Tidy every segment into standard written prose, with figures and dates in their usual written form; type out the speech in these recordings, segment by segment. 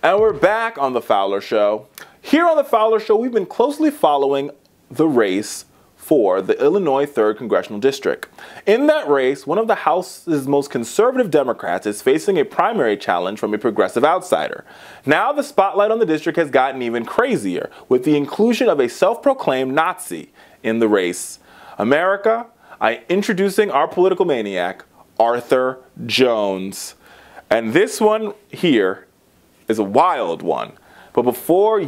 And we're back on The Fowler Show. Here on The Fowler Show, we've been closely following the race for the Illinois 3rd Congressional District. In that race, one of the House's most conservative Democrats is facing a primary challenge from a progressive outsider. Now the spotlight on the district has gotten even crazier with the inclusion of a self-proclaimed Nazi in the race. America, introducing our political maniac, Arthur Jones. And this one here is a wild one. But before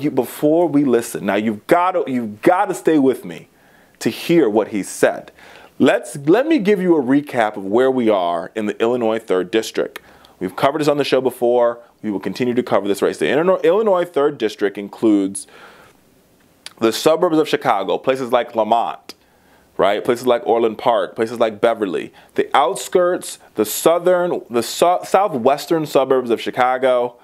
we listen, now you've got to stay with me to hear what he said. Let me give you a recap of where we are in the Illinois 3rd District. We've covered this on the show before. We will continue to cover this race. The Illinois 3rd District includes the suburbs of Chicago, places like Lamont, right? Places like Orland Park, places like Beverly, the outskirts, the southwestern suburbs of Chicago,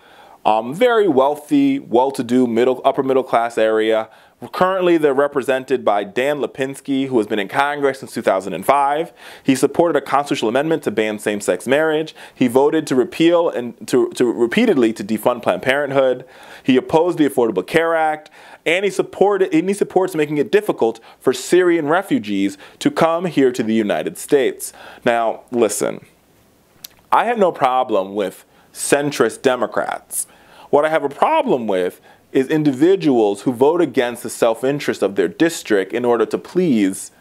very wealthy, well-to-do, upper middle class area. Currently, they're represented by Dan Lipinski, who has been in Congress since 2005. He supported a constitutional amendment to ban same-sex marriage. He voted to repeal and repeatedly to defund Planned Parenthood. He opposed the Affordable Care Act, and he supports making it difficult for Syrian refugees to come here to the United States. Now, listen, I have no problem with centrist Democrats. What I have a problem with is individuals who vote against the self-interest of their district in order to please,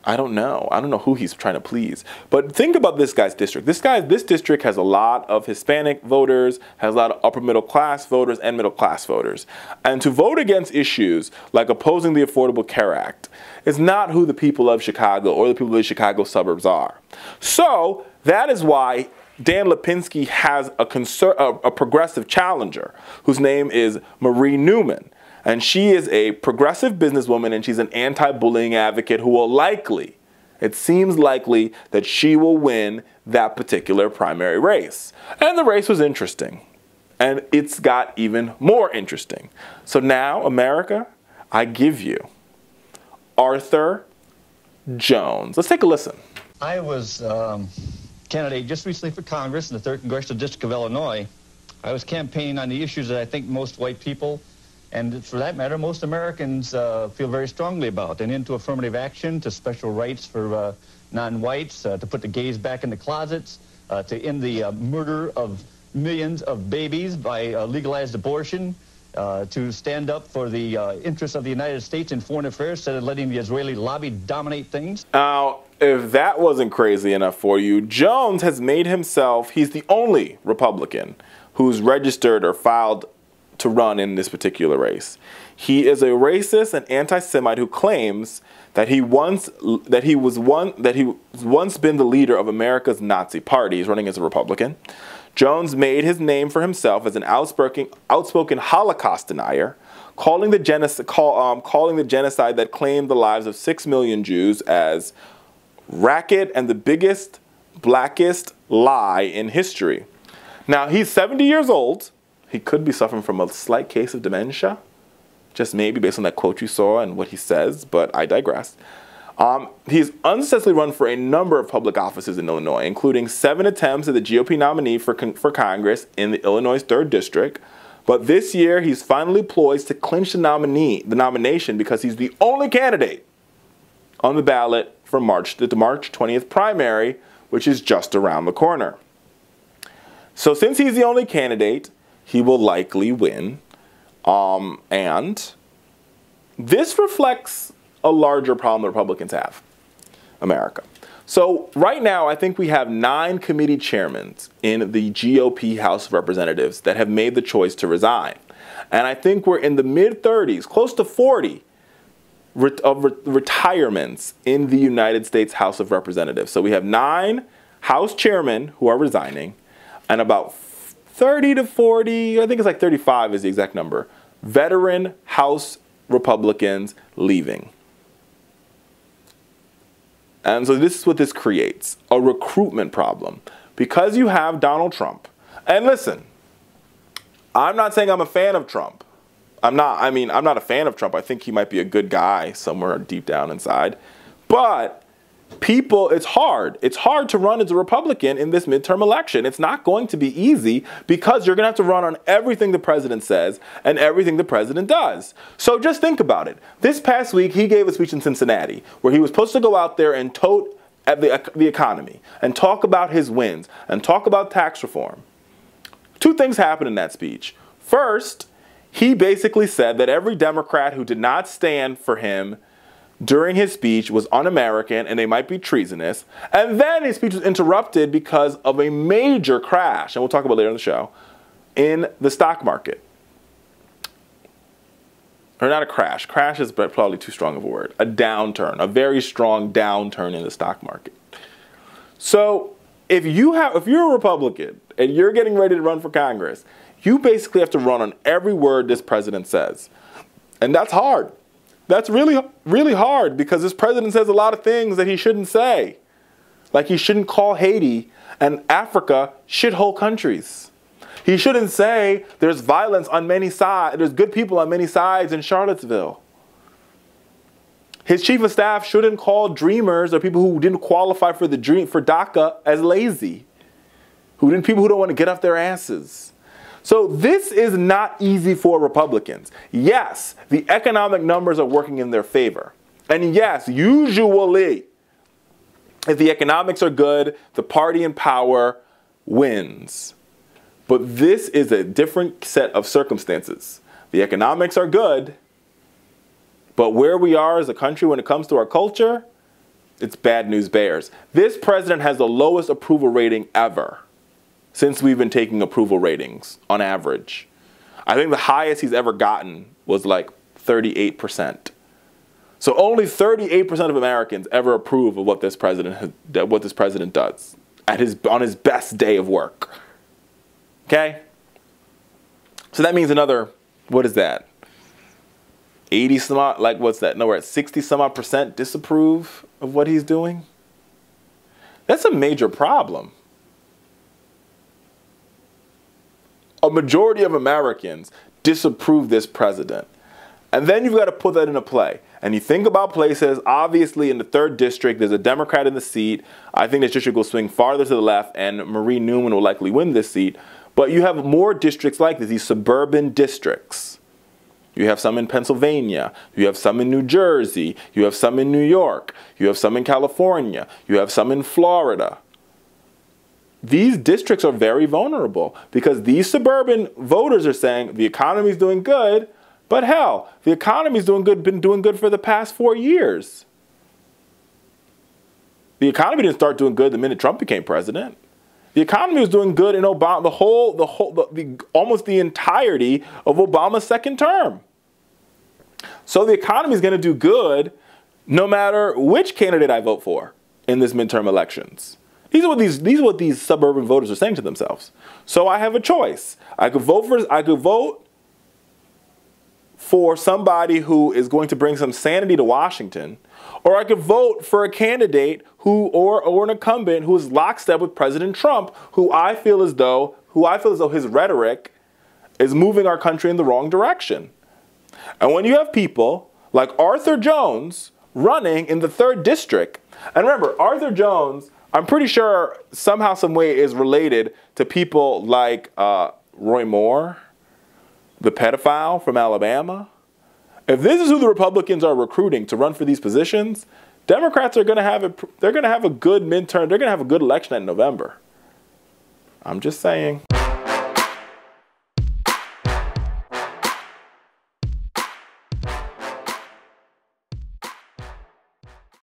I don't know who he's trying to please. But think about this guy's district. This district has a lot of Hispanic voters, has a lot of upper middle class voters and middle class voters. And to vote against issues like opposing the Affordable Care Act is not who the people of Chicago or the people of the Chicago suburbs are. So that is why Dan Lipinski has a progressive challenger whose name is Marie Newman. And she is a progressive businesswoman, and she's an anti-bullying advocate who will likely, it seems likely, that she will win that particular primary race. And the race was interesting. And it's got even more interesting. So now, America, I give you Arthur Jones. Let's take a listen. I was candidate just recently for Congress in the 3rd Congressional District of Illinois. I was campaigning on the issues that I think most white people, and for that matter, most Americans feel very strongly about, and into affirmative action, to special rights for non-whites, to put the gays back in the closets, to end the murder of millions of babies by legalized abortion, to stand up for the interests of the United States in foreign affairs instead of letting the Israeli lobby dominate things. Now, if that wasn't crazy enough for you, Jones has made himself, he's the only Republican who's registered or filed to run in this particular race. He is a racist and anti-Semite who claims that he was once been the leader of America's Nazi Party. He's running as a Republican. Jones made his name for himself as an outspoken Holocaust denier, calling the genocide that claimed the lives of 6 million Jews as racket and the biggest, blackest lie in history. Now, he's 70 years old. He could be suffering from a slight case of dementia, just maybe based on that quote you saw and what he says, but I digress. He's unsuccessfully run for a number of public offices in Illinois, including 7 attempts at the GOP nominee for Congress in the Illinois 3rd District. But this year, he's finally poised to clinch the nomination because he's the only candidate on the ballot for the March 20th primary, which is just around the corner. So since he's the only candidate, he will likely win. And this reflects a larger problem the Republicans have, America. So right now, I think we have 9 committee chairmen in the GOP House of Representatives that have made the choice to resign. And I think we're in the mid-30s, close to 40 retirements in the United States House of Representatives. So we have 9 House chairmen who are resigning, and about 30 to 40, I think it's like 35 is the exact number, veteran House Republicans leaving. And so this is what this creates, a recruitment problem. Because you have Donald Trump, and listen, I'm not saying I'm a fan of Trump. I'm not a fan of Trump. I think he might be a good guy somewhere deep down inside. But it's hard. It's hard to run as a Republican in this midterm election. It's not going to be easy because you're going to have to run on everything the president says and everything the president does. So just think about it. This past week, he gave a speech in Cincinnati where he was supposed to go out there and tote at the economy and talk about his wins and talk about tax reform. Two things happened in that speech. First, he basically said that every Democrat who did not stand for him during his speech was un-American and they might be treasonous. And then his speech was interrupted because of a major crash, and we'll talk about it later in the show, in the stock market. Or not a crash. Crash is probably too strong of a word. A downturn, a very strong downturn in the stock market. So if you're a Republican and you're getting ready to run for Congress, you basically have to run on every word this president says. And that's hard. That's really, really hard because this president says a lot of things that he shouldn't say. Like he shouldn't call Haiti and Africa shithole countries. He shouldn't say there's violence on many sides, there's good people on many sides in Charlottesville. His chief of staff shouldn't call dreamers or people who didn't qualify for DACA as lazy. People who don't want to get off their asses. So this is not easy for Republicans. Yes, the economic numbers are working in their favor. And yes, usually, if the economics are good, the party in power wins. But this is a different set of circumstances. The economics are good, but where we are as a country when it comes to our culture, it's bad news bears. This president has the lowest approval rating ever since we've been taking approval ratings on average. I think the highest he's ever gotten was like 38%. So only 38% of Americans ever approve of what this president does on his best day of work. Okay? So that means another, what is that? 80 some odd, like what's that? No, we're at 60 some odd percent disapprove of what he's doing. That's a major problem. A majority of Americans disapprove this president. And then you've got to put that into play. And you think about places, obviously in the 3rd district, there's a Democrat in the seat. I think this district will swing farther to the left, and Marie Newman will likely win this seat. But you have more districts like this, these suburban districts. You have some in Pennsylvania. You have some in New Jersey. You have some in New York. You have some in California. You have some in Florida. These districts are very vulnerable because these suburban voters are saying the economy is doing good, but hell, the economy's been doing good for the past 4 years. The economy didn't start doing good the minute Trump became president. The economy was doing good in Obama, almost the entirety of Obama's 2nd term. So the economy is going to do good no matter which candidate I vote for in this midterm elections. These are what these suburban voters are saying to themselves. So I have a choice. I could vote for somebody who is going to bring some sanity to Washington, or I could vote for a candidate or an incumbent who is lockstep with President Trump, who I feel as though his rhetoric is moving our country in the wrong direction. And when you have people like Arthur Jones running in the 3rd district, and remember, Arthur Jones, I'm pretty sure somehow, some way is related to people like Roy Moore, the pedophile from Alabama. If this is who the Republicans are recruiting to run for these positions, Democrats are going to have a good midterm. They're going to have a good election in November. I'm just saying.